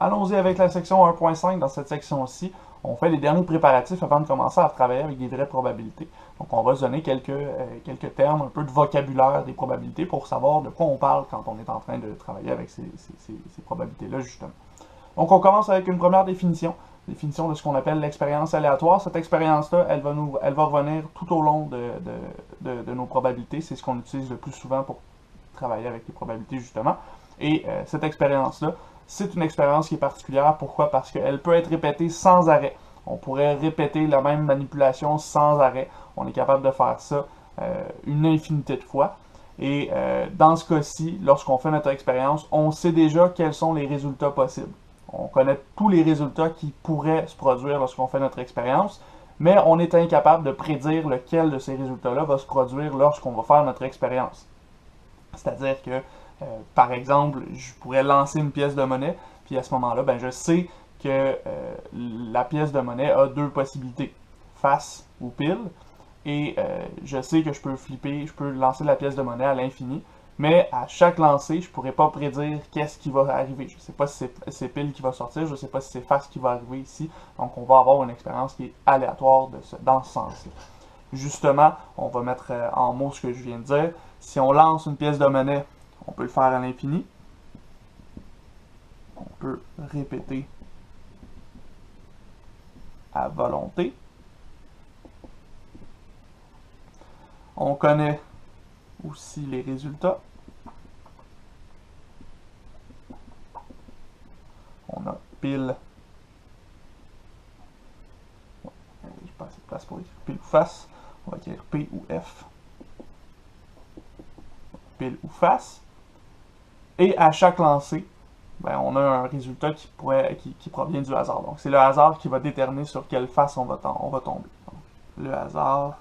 Allons-y avec la section 1.5. Dans cette section-ci, on fait les derniers préparatifs avant de commencer à travailler avec des vraies probabilités. Donc on va se donner quelques termes, un peu de vocabulaire des probabilités pour savoir de quoi on parle quand on est en train de travailler avec ces probabilités-là, justement. Donc on commence avec une première définition de ce qu'on appelle l'expérience aléatoire. Cette expérience-là, elle va revenir tout au long de nos probabilités. C'est ce qu'on utilise le plus souvent pour travailler avec les probabilités, justement. Et cette expérience-là, c'est une expérience qui est particulière. Pourquoi? Parce qu'elle peut être répétée sans arrêt. On pourrait répéter la même manipulation sans arrêt. On est capable de faire ça une infinité de fois. Et dans ce cas-ci, lorsqu'on fait notre expérience, on sait déjà quels sont les résultats possibles. On connaît tous les résultats qui pourraient se produire lorsqu'on fait notre expérience, mais on est incapable de prédire lequel de ces résultats-là va se produire lorsqu'on va faire notre expérience. C'est-à-dire que, par exemple, je pourrais lancer une pièce de monnaie, puis à ce moment-là, ben, je sais que la pièce de monnaie a deux possibilités, face ou pile, et je sais que je peux lancer la pièce de monnaie à l'infini, mais à chaque lancer, je ne pourrais pas prédire qu'est-ce qui va arriver. Je ne sais pas si c'est pile qui va sortir, je ne sais pas si c'est face qui va arriver ici, donc on va avoir une expérience qui est aléatoire dans ce sens-là. Justement, on va mettre en mots ce que je viens de dire. Si on lance une pièce de monnaie, on peut le faire à l'infini. On peut répéter à volonté. On connaît aussi les résultats. On a pile. J'ai pas assez de place pour écrire pile ou face. On va écrire P ou F. Pile ou face. Et à chaque lancer, ben, on a un résultat qui provient du hasard. Donc c'est le hasard qui va déterminer sur quelle face on va tomber. Donc, le hasard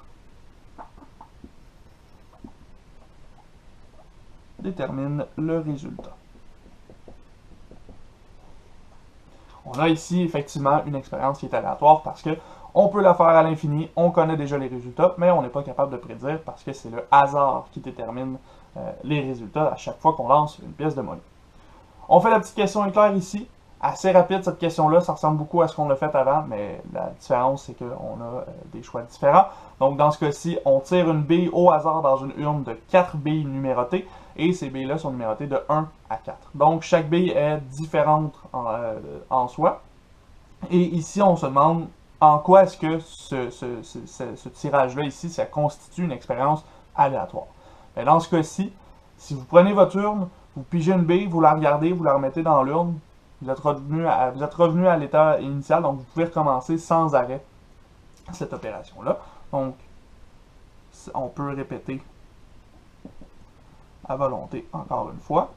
détermine le résultat. On a ici effectivement une expérience qui est aléatoire parce que on peut la faire à l'infini, on connaît déjà les résultats, mais on n'est pas capable de prédire parce que c'est le hasard qui détermine les résultats à chaque fois qu'on lance une pièce de monnaie. On fait la petite question éclair ici. Assez rapide cette question-là, ça ressemble beaucoup à ce qu'on a fait avant, mais la différence c'est qu'on a des choix différents. Donc dans ce cas-ci, on tire une bille au hasard dans une urne de 4 billes numérotées, et ces billes-là sont numérotées de 1 à 4. Donc chaque bille est différente en soi. Et ici, on se demande en quoi est-ce que ce tirage-là ici, ça constitue une expérience aléatoire. Mais dans ce cas-ci, si vous prenez votre urne, vous pigez une bille, vous la regardez, vous la remettez dans l'urne, vous êtes revenu à l'état initial, donc vous pouvez recommencer sans arrêt cette opération-là. Donc, on peut répéter à volonté encore une fois.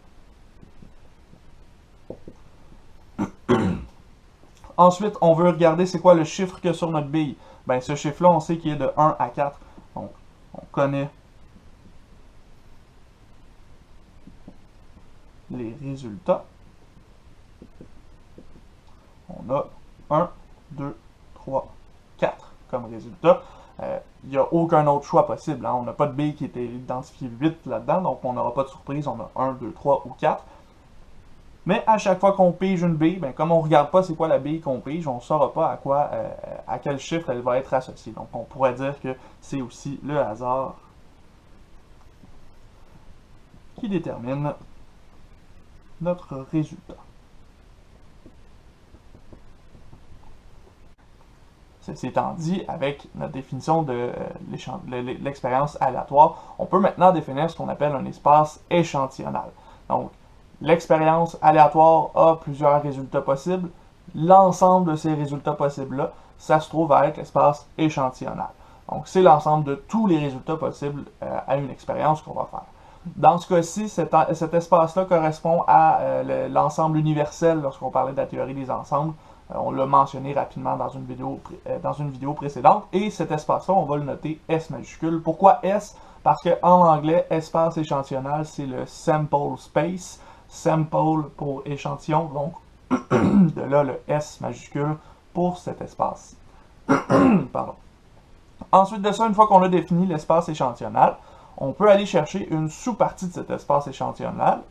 Ensuite, on veut regarder c'est quoi le chiffre qu'il y a sur notre bille. Ben, ce chiffre-là, on sait qu'il est de 1 à 4. Donc, on connaît les résultats. On a 1, 2, 3, 4 comme résultat. Il n'y a aucun autre choix possible. Hein. On n'a pas de bille qui était identifiée 8 là-dedans, donc on n'aura pas de surprise. On a 1, 2, 3 ou 4. Mais à chaque fois qu'on pige une bille, ben, comme on ne regarde pas c'est quoi la bille qu'on pige, on ne saura pas à quel chiffre elle va être associée. Donc on pourrait dire que c'est aussi le hasard qui détermine notre résultat. Ceci étant dit, avec notre définition de l'expérience aléatoire, on peut maintenant définir ce qu'on appelle un espace échantillonnal. Donc, l'expérience aléatoire a plusieurs résultats possibles. L'ensemble de ces résultats possibles-là, ça se trouve à être l'espace échantillonnal. Donc, c'est l'ensemble de tous les résultats possibles à une expérience qu'on va faire. Dans ce cas-ci, cet espace-là correspond à l'ensemble universel lorsqu'on parlait de la théorie des ensembles. On l'a mentionné rapidement dans une vidéo précédente. Et cet espace-là, on va le noter S majuscule. Pourquoi S? Parce qu'en anglais, espace échantillonnal, c'est le sample space. Sample pour échantillon, donc de là le S majuscule pour cet espace. Pardon. Ensuite de ça, une fois qu'on a défini l'espace échantillonnal, on peut aller chercher une sous-partie de cet espace échantillonnal,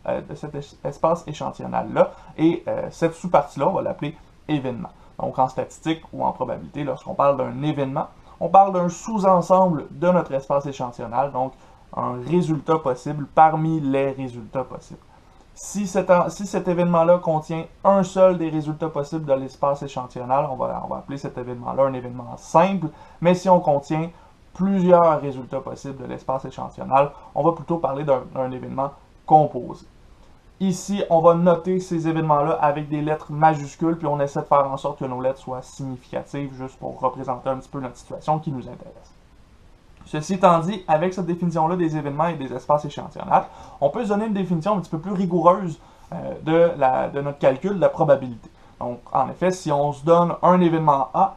là, et cette sous-partie-là, on va l'appeler événement. Donc en statistique ou en probabilité, lorsqu'on parle d'un événement, on parle d'un sous-ensemble de notre espace échantillonnal, donc un résultat possible parmi les résultats possibles. Si cet événement-là contient un seul des résultats possibles de l'espace échantillonnal, on va appeler cet événement-là un événement simple, mais si on contient plusieurs résultats possibles de l'espace échantillonnal, on va plutôt parler d'un événement composé. Ici, on va noter ces événements-là avec des lettres majuscules, puis on essaie de faire en sorte que nos lettres soient significatives, juste pour représenter un petit peu notre situation qui nous intéresse. Ceci étant dit, avec cette définition-là des événements et des espaces échantillonnels, on peut se donner une définition un petit peu plus rigoureuse de notre calcul de la probabilité. Donc, en effet, si on se donne un événement A,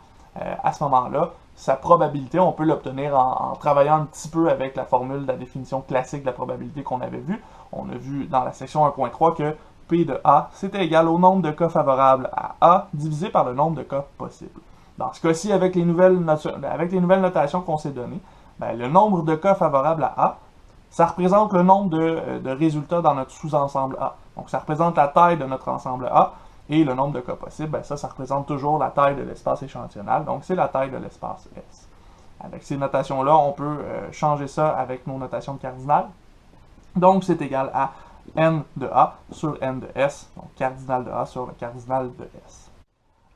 à ce moment-là, sa probabilité, on peut l'obtenir en travaillant un petit peu avec la formule de la définition classique de la probabilité qu'on avait vue. On a vu dans la section 1.3 que P de A, c'était égal au nombre de cas favorables à A divisé par le nombre de cas possibles. Dans ce cas-ci, avec les nouvelles notations qu'on s'est données, ben, le nombre de cas favorables à A, ça représente le nombre de résultats dans notre sous-ensemble A. Donc, ça représente la taille de notre ensemble A. Et le nombre de cas possibles, ben ça représente toujours la taille de l'espace échantillonnal, donc c'est la taille de l'espace S. Avec ces notations-là, on peut changer ça avec nos notations de cardinal. Donc c'est égal à n de A sur n de S, donc cardinal de A sur le cardinal de S.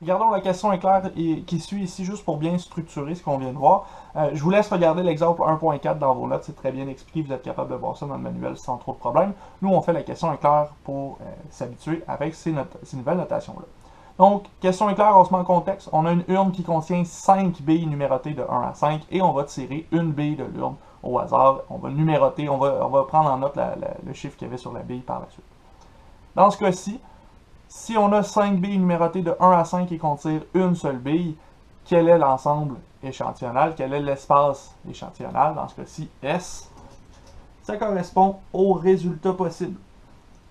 Regardons la question éclair qui suit ici, juste pour bien structurer ce qu'on vient de voir. Je vous laisse regarder l'exemple 1.4 dans vos notes, c'est très bien expliqué, vous êtes capable de voir ça dans le manuel sans trop de problèmes. Nous, on fait la question éclair pour s'habituer avec ces nouvelles notations-là. Donc, question éclair, on se met en contexte. On a une urne qui contient 5 billes numérotées de 1 à 5 et on va tirer une bille de l'urne au hasard. On va numéroter, on va prendre en note le chiffre qu'il y avait sur la bille par la suite. Dans ce cas-ci, si on a 5 billes numérotées de 1 à 5 et qu'on tire une seule bille, quel est l'ensemble échantillonnal? Quel est l'espace échantillonnal? Dans ce cas-ci, S, ça correspond au résultat possible.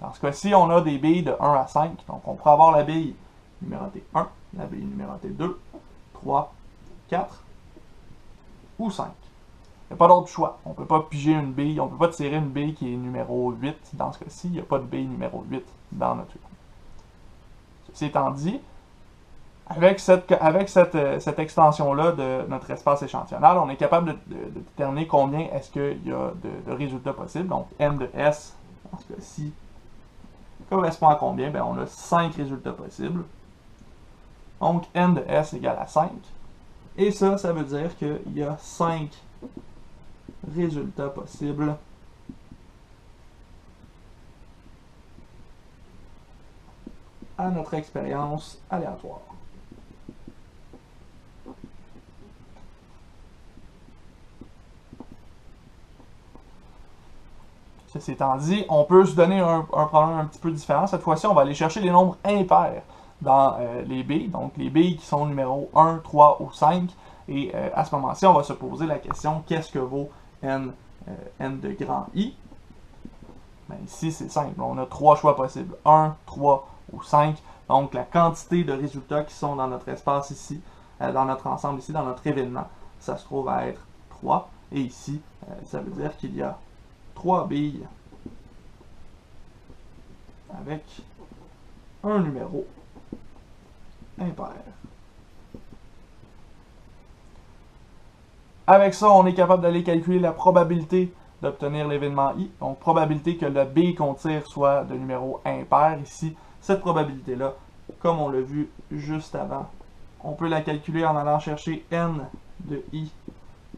Dans ce cas-ci, on a des billes de 1 à 5. Donc, on pourrait avoir la bille numérotée 1, la bille numérotée 2, 3, 4 ou 5. Il n'y a pas d'autre choix. On ne peut pas piger une bille, on ne peut pas tirer une bille qui est numéro 8. Dans ce cas-ci, il n'y a pas de bille numéro 8 dans notre urne. Ceci étant dit, avec cette extension-là de notre espace échantillonnal, on est capable de déterminer combien est-ce qu'il y a de résultats possibles. Donc, n de S, dans ce cas-ci, correspond à combien? Bien, on a 5 résultats possibles. Donc, n de S égale à 5. Et ça veut dire qu'il y a 5 résultats possibles à notre expérience aléatoire. Ceci étant dit, on peut se donner un problème un petit peu différent. Cette fois-ci, on va aller chercher les nombres impairs dans les billes, donc les billes qui sont numéro 1, 3 ou 5. Et à ce moment-ci, on va se poser la question, qu'est-ce que vaut n de grand I? Ben, ici, c'est simple. On a 3 choix possibles, 1, 3 ou 5. Donc, la quantité de résultats qui sont dans notre espace ici, dans notre ensemble ici, dans notre événement, ça se trouve à être 3. Et ici, ça veut dire qu'il y a 3 billes avec un numéro impair. Avec ça, on est capable d'aller calculer la probabilité d'obtenir l'événement I. Donc, probabilité que le B qu'on tire soit de numéro impair ici. Cette probabilité-là, comme on l'a vu juste avant, on peut la calculer en allant chercher n de I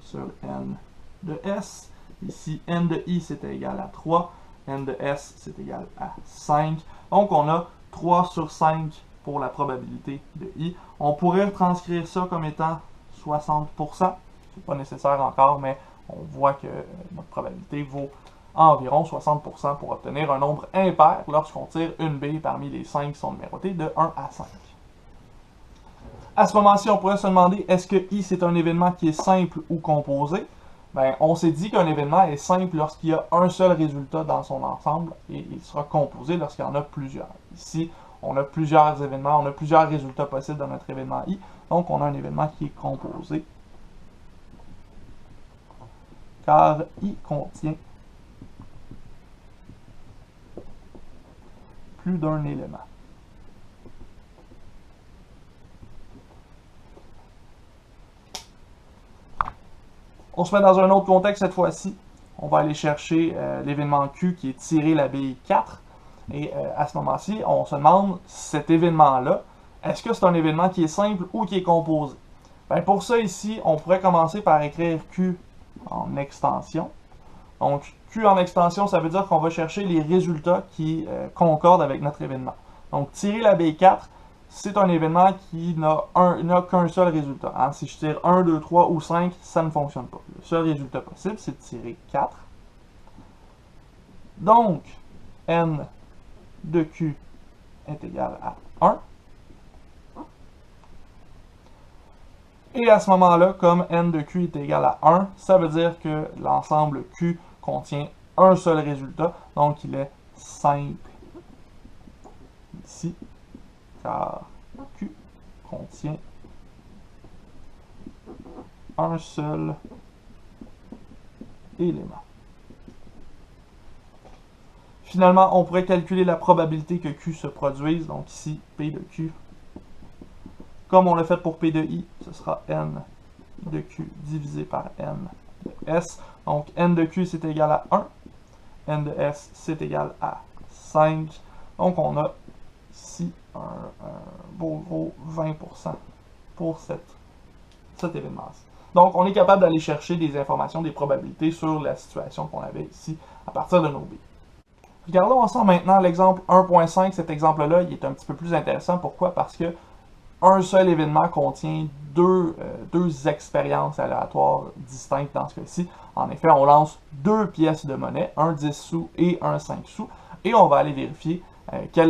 sur n de S. Ici, n de I, c'était égal à 3. N de S, c'est égal à 5. Donc, on a 3 sur 5 pour la probabilité de I. On pourrait transcrire ça comme étant 60%. C'est pas nécessaire encore, mais on voit que notre probabilité vaut environ 60% pour obtenir un nombre impair lorsqu'on tire une bille parmi les 5 qui sont numérotés de 1 à 5. À ce moment-ci, on pourrait se demander, est-ce que I, c'est un événement qui est simple ou composé? Ben, on s'est dit qu'un événement est simple lorsqu'il y a un seul résultat dans son ensemble et il sera composé lorsqu'il y en a plusieurs. Ici, on a plusieurs événements, on a plusieurs résultats possibles dans notre événement I, donc on a un événement qui est composé. car I contient plus d'un élément. On se met dans un autre contexte cette fois-ci. On va aller chercher l'événement Q qui est tiré la bille 4. Et à ce moment-ci, on se demande cet événement-là, est-ce que c'est un événement qui est simple ou qui est composé? Ben pour ça ici, on pourrait commencer par écrire Q en extension. Donc Q en extension, ça veut dire qu'on va chercher les résultats qui concordent avec notre événement. Donc tirer la bille 4, c'est un événement qui n'a qu'un seul résultat. Hein? Si je tire 1, 2, 3 ou 5, ça ne fonctionne pas. Le seul résultat possible, c'est de tirer 4. Donc, N de Q est égal à 1. Et à ce moment-là, comme N de Q est égal à 1, ça veut dire que l'ensemble Q contient un seul résultat, donc il est simple ici, car Q contient un seul élément. Finalement, on pourrait calculer la probabilité que Q se produise, donc ici, P de Q. Comme on l'a fait pour P de I, ce sera N de Q divisé par N de S. Donc N de Q, c'est égal à 1. N de S, c'est égal à 5. Donc on a ici un beau gros 20% pour cet événement-ci. Donc on est capable d'aller chercher des informations, des probabilités sur la situation qu'on avait ici à partir de nos billes. Regardons ensemble maintenant l'exemple 1.5. Cet exemple-là, il est un petit peu plus intéressant. Pourquoi? Parce que un seul événement contient deux expériences aléatoires distinctes dans ce cas-ci. En effet, on lance deux pièces de monnaie, un 10 sous et un 5 sous, et on va aller vérifier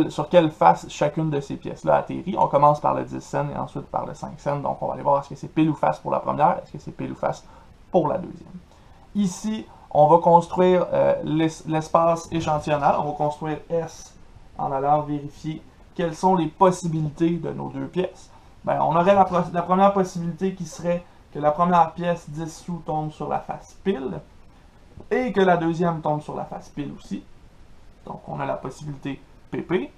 sur quelle face chacune de ces pièces-là atterrit. On commence par le 10 cents et ensuite par le 5 cents. Donc on va aller voir est-ce que c'est pile ou face pour la première, est-ce que c'est pile ou face pour la deuxième. Ici, on va construire l'espace échantillonnal. On va construire S en allant vérifier quelles sont les possibilités de nos deux pièces. Ben, on aurait la première possibilité qui serait que la première pièce 10 sous tombe sur la face pile et que la deuxième tombe sur la face pile aussi. Donc on a la possibilité PP.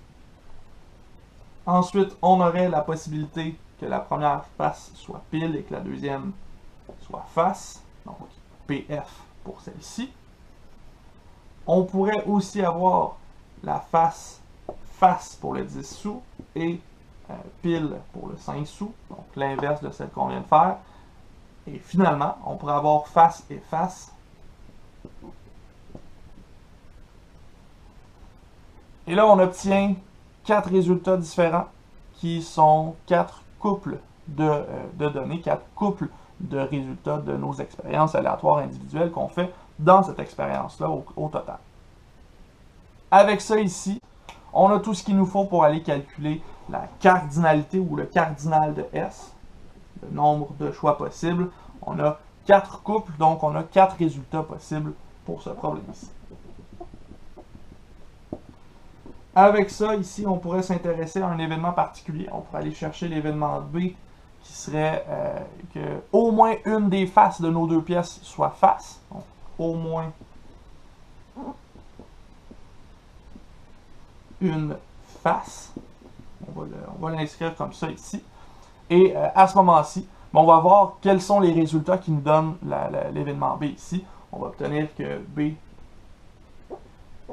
Ensuite, on aurait la possibilité que la première face soit pile et que la deuxième soit face. Donc PF pour celle-ci. On pourrait aussi avoir la face pour le 10 sous et pile pour le 5 sous, donc l'inverse de celle qu'on vient de faire. Et finalement, on pourrait avoir face et face. Et là, on obtient 4 résultats différents qui sont 4 couples de données, 4 couples de résultats de nos expériences aléatoires individuelles qu'on fait dans cette expérience-là au total. Avec ça ici, on a tout ce qu'il nous faut pour aller calculer la cardinalité ou le cardinal de S, le nombre de choix possibles. On a 4 couples, donc on a 4 résultats possibles pour ce problème-ci. Avec ça, ici, on pourrait s'intéresser à un événement particulier. On pourrait aller chercher l'événement B qui serait que au moins une des faces de nos deux pièces soit face. Donc, au moins une face. On va l'inscrire comme ça ici. Et à ce moment-ci, on va voir quels sont les résultats qui nous donnent l'événement B ici. On va obtenir que B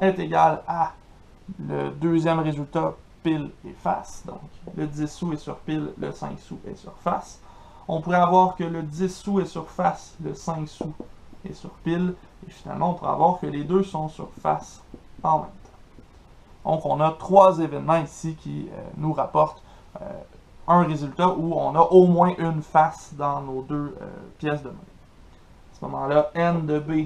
est égal à le deuxième résultat pile et face. Donc le 10 sous est sur pile, le 5 sous est sur face. On pourrait avoir que le 10 sous est sur face, le 5 sous est sur pile. Et finalement, on pourrait avoir que les deux sont sur face en même temps. Donc on a 3 événements ici qui nous rapportent un résultat où on a au moins une face dans nos deux pièces de monnaie. À ce moment-là, N de B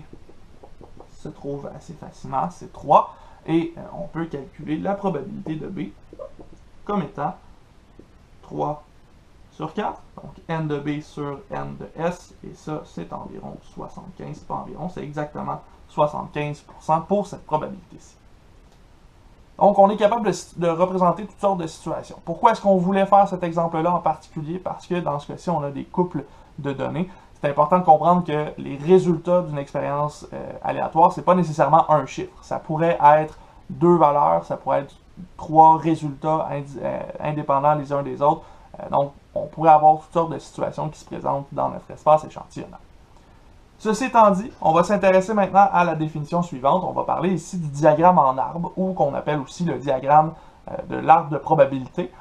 se trouve assez facilement, c'est 3. Et on peut calculer la probabilité de B comme étant 3 sur 4. Donc N de B sur N de S. Et ça, c'est environ 75, pas environ, c'est exactement 75% pour cette probabilité-ci. Donc on est capable de représenter toutes sortes de situations. Pourquoi est-ce qu'on voulait faire cet exemple-là en particulier? Parce que dans ce cas-ci, on a des couples de données. c'est important de comprendre que les résultats d'une expérience aléatoire, c'est pas nécessairement un chiffre. Ça pourrait être deux valeurs, ça pourrait être trois résultats indépendants les uns des autres. Donc, on pourrait avoir toutes sortes de situations qui se présentent dans notre espace échantillonnal. Ceci étant dit, on va s'intéresser maintenant à la définition suivante. On va parler ici du diagramme en arbre, ou qu'on appelle aussi le diagramme de l'arbre de probabilité.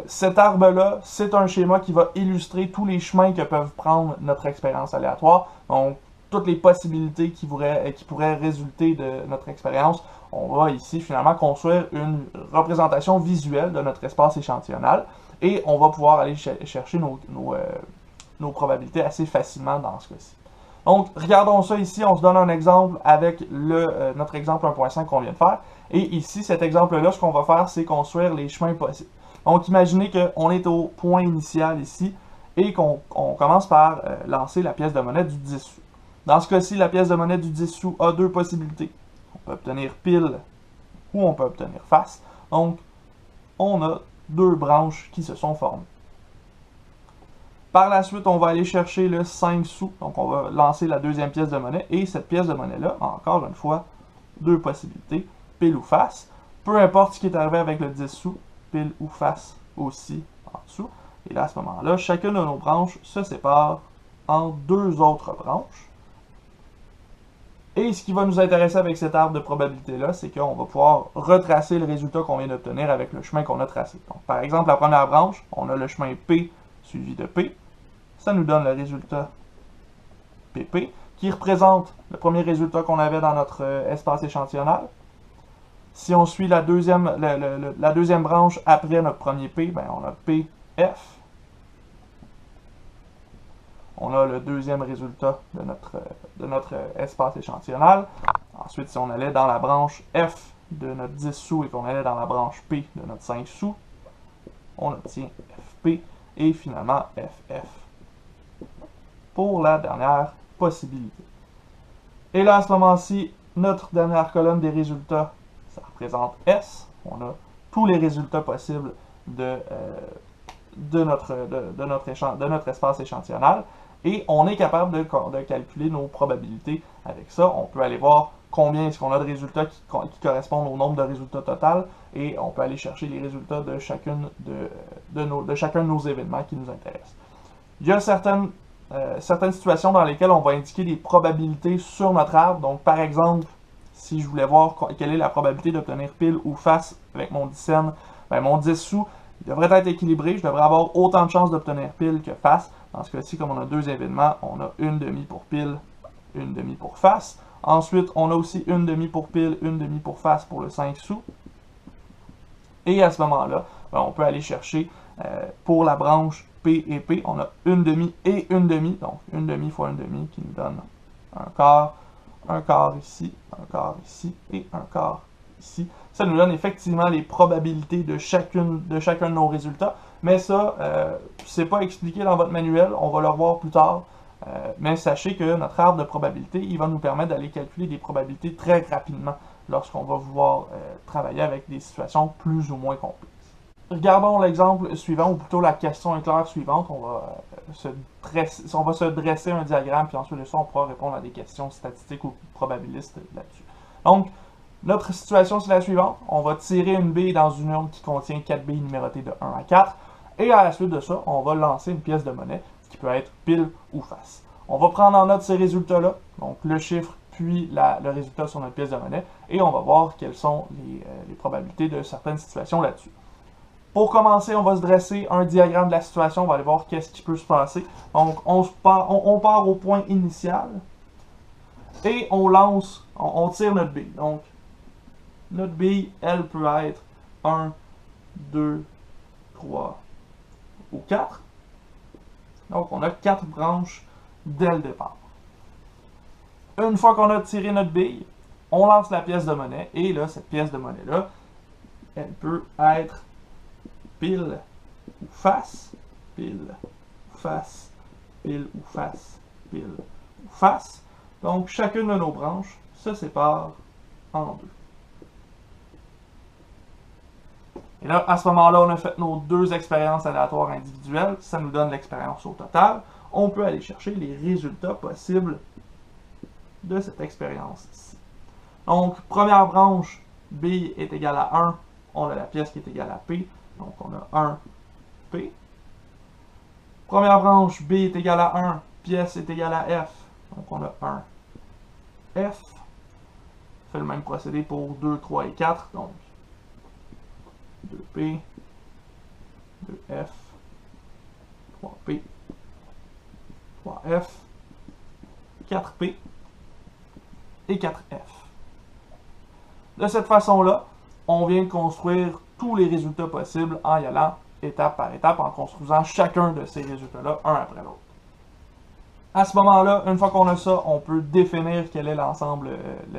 Cet arbre-là, c'est un schéma qui va illustrer tous les chemins que peuvent prendre notre expérience aléatoire. Donc, toutes les possibilités qui pourraient résulter de notre expérience. On va ici finalement construire une représentation visuelle de notre espace échantillonnal et on va pouvoir aller chercher nos probabilités assez facilement dans ce cas-ci. Donc, regardons ça ici, on se donne un exemple avec notre exemple 1.5 qu'on vient de faire. Et ici, cet exemple-là, ce qu'on va faire, c'est construire les chemins possibles. Donc, imaginez qu'on est au point initial ici et qu'on commence par lancer la pièce de monnaie du 10 sous. Dans ce cas-ci, la pièce de monnaie du 10 sous a deux possibilités. On peut obtenir pile ou on peut obtenir face. Donc, on a deux branches qui se sont formées. Par la suite, on va aller chercher le 5 sous. Donc, on va lancer la deuxième pièce de monnaie. Et cette pièce de monnaie-là, encore une fois, deux possibilités, pile ou face. Peu importe ce qui est arrivé avec le 10 sous, pile ou face aussi en dessous. Et là, à ce moment-là, chacune de nos branches se sépare en deux autres branches. Et ce qui va nous intéresser avec cet arbre de probabilité-là, c'est qu'on va pouvoir retracer le résultat qu'on vient d'obtenir avec le chemin qu'on a tracé. Donc, par exemple, la première branche, on a le chemin P suivi de P. Ça nous donne le résultat PP, qui représente le premier résultat qu'on avait dans notre espace échantillonnal. Si on suit la deuxième branche après notre premier P, ben on a PF. On a le deuxième résultat de notre espace échantillonnal. Ensuite, si on allait dans la branche F de notre 10 sous et qu'on allait dans la branche P de notre 5 sous, on obtient FP et finalement FF pour la dernière possibilité. Et là, à ce moment-ci, notre dernière colonne des résultats, ça représente S. On a tous les résultats possibles de notre espace échantillonnal. Et on est capable de calculer nos probabilités avec ça. On peut aller voir combien est-ce qu'on a de résultats qui correspondent au nombre de résultats total et on peut aller chercher les résultats de chacun de nos événements qui nous intéressent. Il y a certaines situations dans lesquelles on va indiquer des probabilités sur notre arbre. Donc, par exemple, si je voulais voir quelle est la probabilité d'obtenir pile ou face avec mon 10 cents, ben mon 10 sous, il devrait être équilibré. Je devrais avoir autant de chances d'obtenir pile que face. Dans ce cas-ci, comme on a deux événements, on a une demi pour pile, une demi pour face. Ensuite, on a aussi une demi pour pile, une demi pour face pour le 5 sous. Et à ce moment-là, ben, on peut aller chercher pour la branche P et P, on a une demi et une demi. Donc, une demi fois une demi qui nous donne un quart ici et un quart ici. Ça nous donne effectivement les probabilités de chacun de nos résultats. Mais ça, c'est pas expliqué dans votre manuel, on va le revoir plus tard. Mais sachez que notre arbre de probabilité, il va nous permettre d'aller calculer des probabilités très rapidement lorsqu'on va vouloir travailler avec des situations plus ou moins complexes. Regardons l'exemple suivant, ou plutôt la question éclair suivante. On va se dresser un diagramme, puis ensuite de ça, on pourra répondre à des questions statistiques ou probabilistes là-dessus. Donc, notre situation, c'est la suivante. On va tirer une bille dans une urne qui contient 4 billes numérotées de 1 à 4. Et à la suite de ça, on va lancer une pièce de monnaie qui peut être pile ou face. On va prendre en note ces résultats-là, donc le chiffre puis le résultat sur notre pièce de monnaie, et on va voir quelles sont les probabilités de certaines situations là-dessus. Pour commencer, on va se dresser un diagramme de la situation, on va aller voir qu'est-ce qui peut se passer. Donc, on part au point initial, et on tire notre bille. Donc, notre bille, elle peut être 1, 2, 3 ou 4. Donc, on a 4 branches dès le départ. Une fois qu'on a tiré notre bille, on lance la pièce de monnaie. Et là, cette pièce de monnaie-là, elle peut être pile ou face, pile ou face, pile ou face, pile ou face. Donc, chacune de nos branches se sépare en deux. Et là, à ce moment-là, on a fait nos deux expériences aléatoires individuelles. Ça nous donne l'expérience au total. on peut aller chercher les résultats possibles de cette expérience ici. Donc, première branche, B est égal à 1, on a la pièce qui est égale à P, donc on a 1 P. Première branche, B est égal à 1, pièce est égale à F, donc on a 1 F. On fait le même procédé pour 2, 3 et 4, donc 2P, 2F, 3P, 3F, 4P et 4F. De cette façon-là, on vient de construire tous les résultats possibles en y allant étape par étape, en construisant chacun de ces résultats-là, un après l'autre. À ce moment-là, une fois qu'on a ça, on peut définir quel est l'ensemble,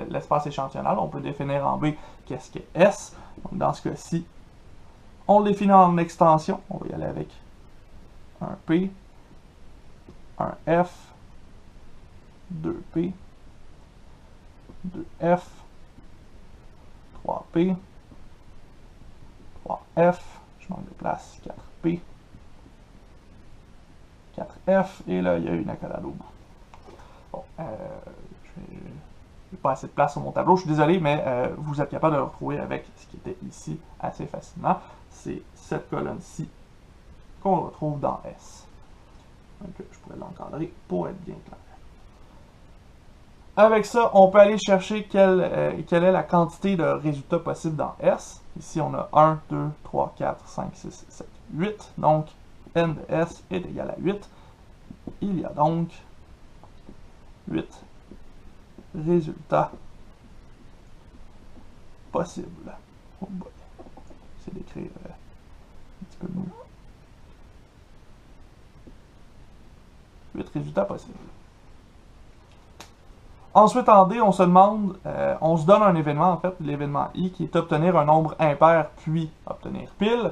l'espace échantillonnal. On peut définir en B qu'est-ce qu'est S. Donc, dans ce cas-ci, on le définit en extension. On va y aller avec un P, un F, 2P, 2F, 3P, 3F, je manque de place, 4P, 4F, et là, il y a une accolade au bout. Bon, je n'ai pas assez de place sur mon tableau, je suis désolé, mais vous êtes capable de le retrouver avec ce qui était ici assez facilement. C'est cette colonne-ci qu'on retrouve dans S. Donc, je pourrais l'encadrer pour être bien clair. Avec ça, on peut aller chercher quelle est la quantité de résultats possibles dans S. Ici, on a 1, 2, 3, 4, 5, 6, 7, 8. Donc, n de S est égal à 8. Il y a donc 8 résultats possibles. Oh boy. C'est d'écrire un petit peu mieux. 8 résultats possibles. Ensuite, en D, on se demande, on se donne un événement, en fait, l'événement I, qui est obtenir un nombre impair, puis obtenir pile.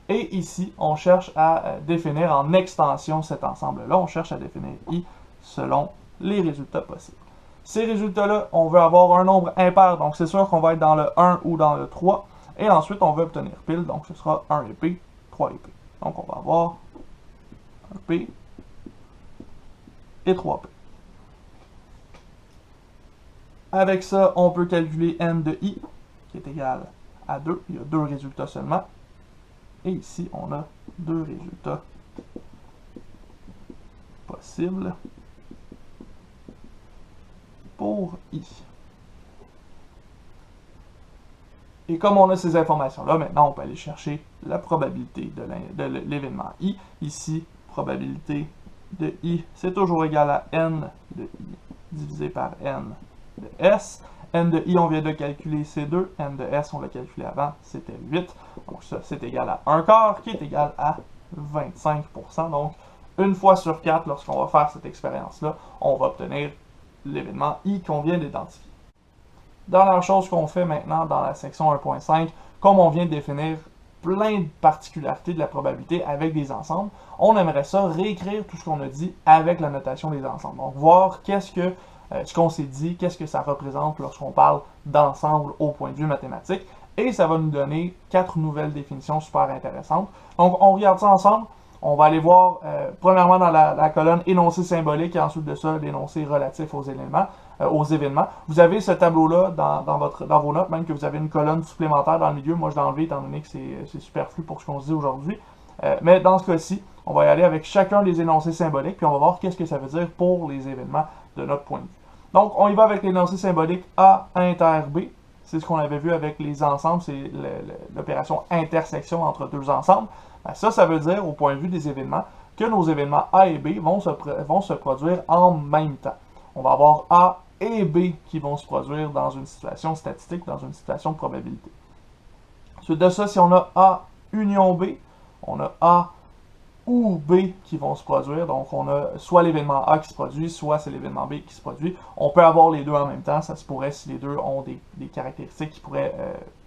Et ici, on cherche à définir en extension cet ensemble-là. On cherche à définir I selon les résultats possibles. Ces résultats-là, on veut avoir un nombre impair, donc c'est sûr qu'on va être dans le 1 ou dans le 3. Et ensuite, on veut obtenir pile, donc ce sera 1 et P, 3 et P. Donc on va avoir 1 P et 3 P. Avec ça, on peut calculer n de I, qui est égal à 2. Il y a 2 résultats seulement. Et ici, on a 2 résultats possibles pour I. Et comme on a ces informations-là, maintenant, on peut aller chercher la probabilité de l'événement I. Ici, probabilité de I, c'est toujours égal à n de I divisé par n de S. N de I, on vient de calculer C2. N de S, on l'a calculé avant, c'était 8. Donc ça, c'est égal à 1 quart, qui est égal à 25%. Donc, une fois sur 4, lorsqu'on va faire cette expérience-là, on va obtenir l'événement I qu'on vient d'identifier. Dernière chose qu'on fait maintenant dans la section 1.5, comme on vient de définir plein de particularités de la probabilité avec des ensembles, on aimerait ça réécrire tout ce qu'on a dit avec la notation des ensembles. Donc, voir ce qu'on s'est dit, qu'est-ce que ça représente lorsqu'on parle d'ensemble au point de vue mathématique. Et ça va nous donner 4 nouvelles définitions super intéressantes. Donc, on regarde ça ensemble. On va aller voir, premièrement, dans la colonne énoncé symbolique et ensuite de ça, l'énoncé relatif aux événements. Vous avez ce tableau-là dans vos notes, même que vous avez une colonne supplémentaire dans le milieu. Moi, je l'ai enlevé étant donné que c'est superflu pour ce qu'on se dit aujourd'hui. Mais dans ce cas-ci, on va y aller avec chacun des énoncés symboliques, puis on va voir qu'est-ce que ça veut dire pour les événements de notre point de vue. Donc, on y va avec l'énoncé symbolique A inter B. C'est ce qu'on avait vu avec les ensembles, c'est l'opération intersection entre deux ensembles. Ben, ça veut dire, au point de vue des événements, que nos événements A et B vont se produire en même temps. On va avoir A et B qui vont se produire dans une situation statistique, dans une situation de probabilité. Ensuite de ça, si on a A union B, on a A ou B qui vont se produire. Donc, on a soit l'événement A qui se produit, soit c'est l'événement B qui se produit. On peut avoir les deux en même temps. Ça se pourrait si les deux ont des caractéristiques qui pourraient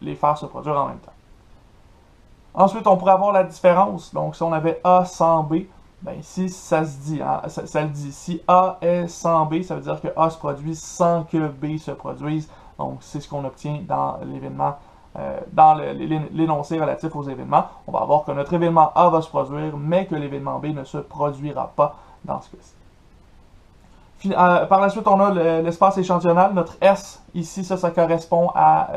les faire se produire en même temps. Ensuite, on pourrait avoir la différence. Donc, si on avait A sans B, ben ici, ça se dit. Hein, ça le dit. Si A est sans B, ça veut dire que A se produit sans que B se produise. Donc, c'est ce qu'on obtient dans l'événement. Dans l'énoncé relatif aux événements, on va voir que notre événement A va se produire, mais que l'événement B ne se produira pas dans ce cas-ci. Par la suite, on a l'espace échantillonnal. Notre S, ici, ça correspond à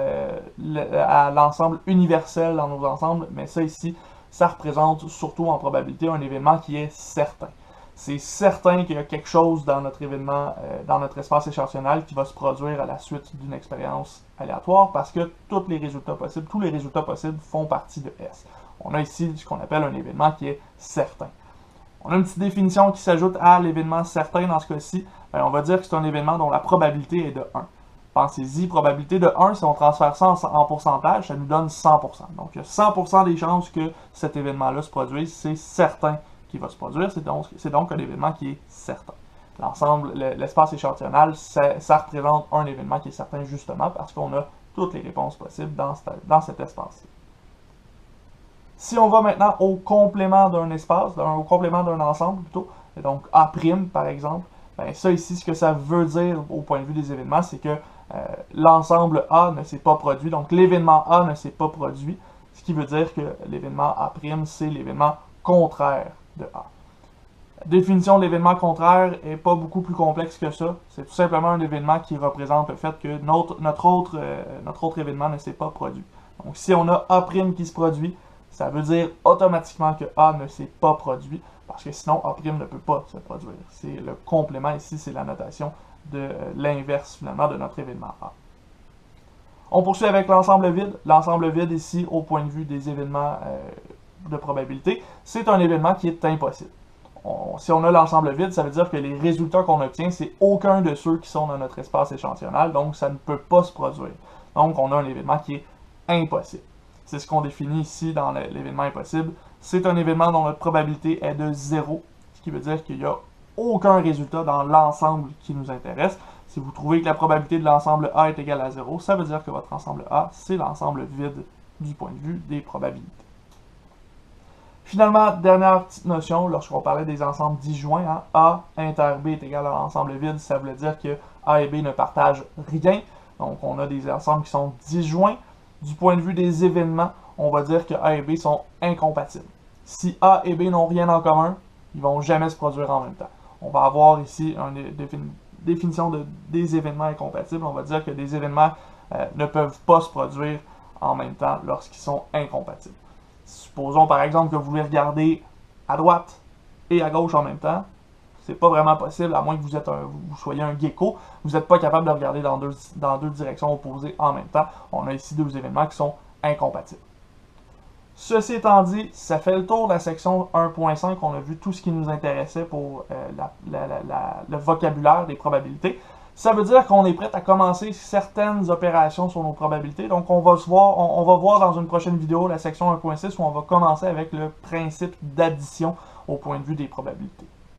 l'ensemble universel dans nos ensembles, mais ça ici, ça représente surtout en probabilité un événement qui est certain. C'est certain qu'il y a quelque chose dans notre événement, dans notre espace échantillonnal qui va se produire à la suite d'une expérience aléatoire parce que tous les résultats possibles font partie de S. On a ici ce qu'on appelle un événement qui est certain. On a une petite définition qui s'ajoute à l'événement certain dans ce cas-ci. On va dire que c'est un événement dont la probabilité est de 1. Pensez-y, probabilité de 1, si on transfère ça en pourcentage, ça nous donne 100%. Donc, il y a 100% des chances que cet événement-là se produise. C'est certain qu'il va se produire. C'est donc un événement qui est certain. L'ensemble, l'espace échantillonnal, ça représente un événement qui est certain justement parce qu'on a toutes les réponses possibles dans cet espace-là. Si on va maintenant au complément d'un espace, au complément d'un ensemble plutôt, et donc A' par exemple, ben ça ici, ce que ça veut dire au point de vue des événements, c'est que l'ensemble A ne s'est pas produit, donc l'événement A ne s'est pas produit, ce qui veut dire que l'événement A', c'est l'événement contraire de A. La définition de l'événement contraire n'est pas beaucoup plus complexe que ça, c'est tout simplement un événement qui représente le fait que notre autre événement ne s'est pas produit. Donc si on a A' qui se produit, ça veut dire automatiquement que A ne s'est pas produit, parce que sinon A' ne peut pas se produire. C'est le complément ici, c'est la notation de l'inverse finalement de notre événement A. On poursuit avec l'ensemble vide. L'ensemble vide ici, au point de vue des événements de probabilité, c'est un événement qui est impossible. Si on a l'ensemble vide, ça veut dire que les résultats qu'on obtient, c'est aucun de ceux qui sont dans notre espace échantillonnal, donc ça ne peut pas se produire. Donc on a un événement qui est impossible. C'est ce qu'on définit ici dans l'événement impossible. C'est un événement dont notre probabilité est de 0, ce qui veut dire qu'il n'y a aucun résultat dans l'ensemble qui nous intéresse. Si vous trouvez que la probabilité de l'ensemble A est égale à 0, ça veut dire que votre ensemble A, c'est l'ensemble vide du point de vue des probabilités. Finalement, dernière petite notion, lorsqu'on parlait des ensembles disjoints, hein, A inter B est égal à l'ensemble vide, ça veut dire que A et B ne partagent rien. Donc on a des ensembles qui sont disjoints. Du point de vue des événements, on va dire que A et B sont incompatibles. Si A et B n'ont rien en commun, ils ne vont jamais se produire en même temps. On va avoir ici une définition des événements incompatibles. On va dire que des événements ne peuvent pas se produire en même temps lorsqu'ils sont incompatibles. Supposons par exemple que vous voulez regarder à droite et à gauche en même temps. C'est pas vraiment possible, à moins que vous soyez un gecko. Vous n'êtes pas capable de regarder dans deux directions opposées en même temps. On a ici deux événements qui sont incompatibles. Ceci étant dit, ça fait le tour de la section 1.5. On a vu tout ce qui nous intéressait pour le vocabulaire des probabilités. Ça veut dire qu'on est prêt à commencer certaines opérations sur nos probabilités. Donc on va voir dans une prochaine vidéo la section 1.6 où on va commencer avec le principe d'addition au point de vue des probabilités.